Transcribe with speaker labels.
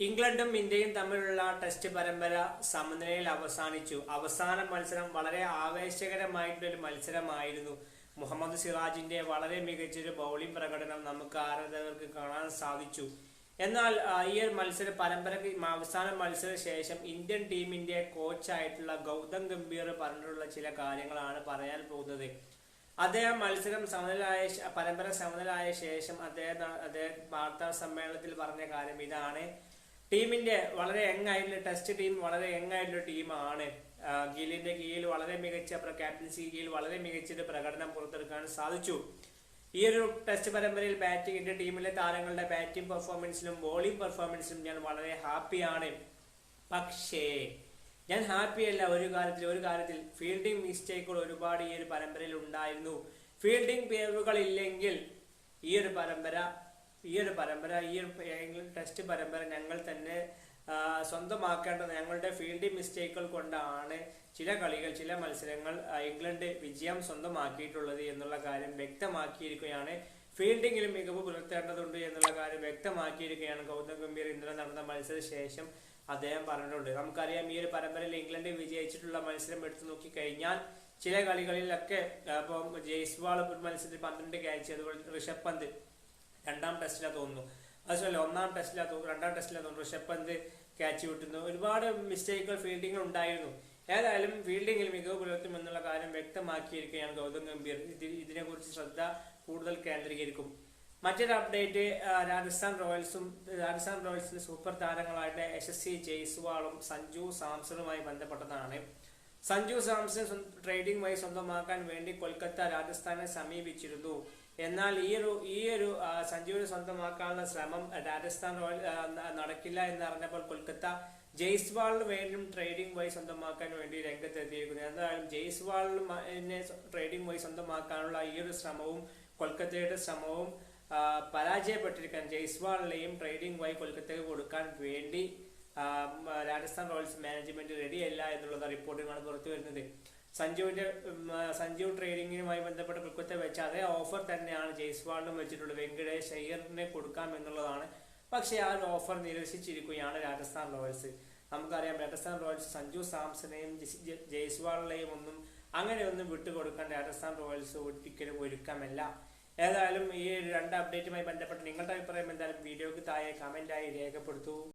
Speaker 1: ഇംഗ്ലണ്ടും ഇന്ത്യയും തമ്മിലുള്ള ടെസ്റ്റ് പരമ്പര സമനിലയിൽ അവസാനിച്ചു. അവസാന മത്സരം വളരെ ആവേശകരമായിട്ടുള്ളൊരു മത്സരമായിരുന്നു. മുഹമ്മദ് സിറാജിന്റെ വളരെ മികച്ചൊരു ബൗളിംഗ് പ്രകടനം നമുക്ക് ആരാധകർക്ക് കാണാൻ സാധിച്ചു. എന്നാൽ ഈ ഒരു മത്സര പരമ്പരയ്ക്ക് അവസാന മത്സര ശേഷം ഇന്ത്യൻ ടീമിന്റെ കോച്ചായിട്ടുള്ള ഗൗതം ഗംഭീർ പറഞ്ഞിട്ടുള്ള ചില കാര്യങ്ങളാണ് പറയാൻ പോകുന്നത്. അദ്ദേഹം മത്സരം പരമ്പര സമനിലായ ശേഷം അദ്ദേഹം വാർത്താ സമ്മേളനത്തിൽ പറഞ്ഞ കാര്യം ഇതാണ്. ടീമിന്റെ വളരെ യങ് ആയിട്ടുള്ള ടെസ്റ്റ് ടീം വളരെ യങ് ആയിട്ടുള്ള ടീമാണ്. ഗില്ലിന്റെ കീഴിൽ വളരെ മികച്ച ക്യാപ്റ്റൻസി കീഴിൽ വളരെ മികച്ചൊരു പ്രകടനം പുറത്തെടുക്കാൻ സാധിച്ചു. ഈ ഒരു ടെസ്റ്റ് പരമ്പരയിൽ ഇന്ത്യൻ ടീമിലെ താരങ്ങളുടെ ബാറ്റിംഗ് പെർഫോമൻസിലും ബോളിംഗ് പെർഫോമൻസിലും ഞാൻ വളരെ ഹാപ്പിയാണ്. പക്ഷേ ഞാൻ ഹാപ്പിയല്ല ഒരു കാര്യത്തിൽ ഫീൽഡിംഗ് മിസ്റ്റേക്കുകൾ ഒരുപാട് ഈ ഒരു പരമ്പരയിൽ ഉണ്ടായിരുന്നു. ഫീൽഡിംഗ് പിഴവുകൾ ഇല്ലെങ്കിൽ ഈ ഒരു ടെസ്റ്റ് പരമ്പര ഞങ്ങൾ തന്നെ സ്വന്തമാക്കേണ്ടത്. ഞങ്ങളുടെ ഫീൽഡിംഗ് മിസ്റ്റേക്കുകൾ കൊണ്ടാണ് ചില മത്സരങ്ങൾ ഇംഗ്ലണ്ട് വിജയം സ്വന്തമാക്കിയിട്ടുള്ളത് എന്നുള്ള കാര്യം വ്യക്തമാക്കിയിരിക്കുകയാണ്. ഫീൽഡിങ്ങിലും മികവ് പുലർത്തേണ്ടതുണ്ട് എന്നുള്ള കാര്യം വ്യക്തമാക്കിയിരിക്കുകയാണ് ഗൗതം ഗംഭീർ ഇന്നലെ നടന്ന മത്സര ശേഷം അദ്ദേഹം പറഞ്ഞിട്ടുണ്ട്. നമുക്കറിയാം, ഈ ഒരു പരമ്പരയിൽ ഇംഗ്ലണ്ട് വിജയിച്ചിട്ടുള്ള മത്സരം എടുത്തു നോക്കിക്കഴിഞ്ഞാൽ ചില കളികളിലൊക്കെ ഇപ്പം ജയ്സ്വാൾ മത്സരത്തിൽ 12 ക്യാച്ച്, അതുപോലെ ഋഷഭ് പന്ത് രണ്ടാം ടെസ്റ്റിലാണ് തോന്നുന്നു, അതുപോലെ രണ്ടാം ടെസ്റ്റിലാണ് തോന്നുന്നു ഋഷഭ് പന്ത് ക്യാച്ച് വിട്ടുന്നു. ഒരുപാട് മിസ്റ്റേക്കുകൾ ഫീൽഡിങ്ങിൽ ഉണ്ടായിരുന്നു. ഏതായാലും ഫീൽഡിങ്ങിൽ മികവ് പുലർത്തും എന്നുള്ള കാര്യം വ്യക്തമാക്കിയിരിക്കുകയാണ് ഗൗതം ഗംഭീർ. ഇതിനെക്കുറിച്ച് ശ്രദ്ധ കൂടുതൽ കേന്ദ്രീകരിക്കും. മറ്റൊരു അപ്ഡേറ്റ്, രാജസ്ഥാൻ റോയൽസിന്റെ സൂപ്പർ താരങ്ങളായിട്ട് യശസ്വി ജയ്സ്വാളും സഞ്ജു സാംസണുമായി ബന്ധപ്പെട്ടതാണ്. സഞ്ജു സാംസൺ ട്രേഡിംഗ് വഴി സ്വന്തമാക്കാൻ വേണ്ടി കൊൽക്കത്ത രാജസ്ഥാനെ സമീപിച്ചിരുന്നു. എന്നാൽ ഈ ഒരു സഞ്ജുവിനെ സ്വന്തമാക്കാനുള്ള ശ്രമം രാജസ്ഥാൻ റോയൽ നടക്കില്ല എന്നറിഞ്ഞപ്പോൾ കൊൽക്കത്ത ജയ്സ്വാളിന് വേണ്ടിയും ട്രേഡിംഗ് വഴി സ്വന്തമാക്കാൻ വേണ്ടി രംഗത്തെത്തിയിരിക്കുന്നു. എന്തായാലും ജയ്സ്വാളിനെ ട്രേഡിംഗ് വഴി സ്വന്തമാക്കാനുള്ള ഈ ഒരു ശ്രമവും കൊൽക്കത്തയുടെ ശ്രമവും പരാജയപ്പെട്ടിരിക്കാൻ ജയ്സ്വാളിനെയും ട്രേഡിംഗ് വഴി കൊൽക്കത്തയ്ക്ക് കൊടുക്കാൻ വേണ്ടി രാജസ്ഥാൻ റോയൽസ് മാനേജ്മെന്റ് റെഡിയല്ല എന്നുള്ള റിപ്പോർട്ടുകളാണ് പുറത്തു വരുന്നത്. സഞ്ജു ട്രേഡിംഗുമായി ബന്ധപ്പെട്ട് കൊൽക്കത്ത വെച്ച അതേ ഓഫർ തന്നെയാണ് ജയ്സ്വാളിനും വെച്ചിട്ടുള്ളത്. വെങ്കടേഷ് അയ്യറിനെ കൊടുക്കാം എന്നുള്ളതാണ്. പക്ഷേ ആ ഒരു ഓഫർ നിരസിച്ചിരിക്കുകയാണ് രാജസ്ഥാൻ റോയൽസ്. നമുക്കറിയാം, രാജസ്ഥാൻ റോയൽസ് സഞ്ജു സാംസണെയും ജയ്സ്വാളിനെയും അങ്ങനെയൊന്നും വിട്ടുകൊടുക്കാൻ രാജസ്ഥാൻ റോയൽസ് ഒരിക്കലും ഒരുക്കമല്ല. ഏതായാലും ഈ 2 അപ്ഡേറ്റുമായി ബന്ധപ്പെട്ട് നിങ്ങളുടെ അഭിപ്രായം എന്തായാലും വീഡിയോക്ക് താഴെ കമന്റായി രേഖപ്പെടുത്തൂ.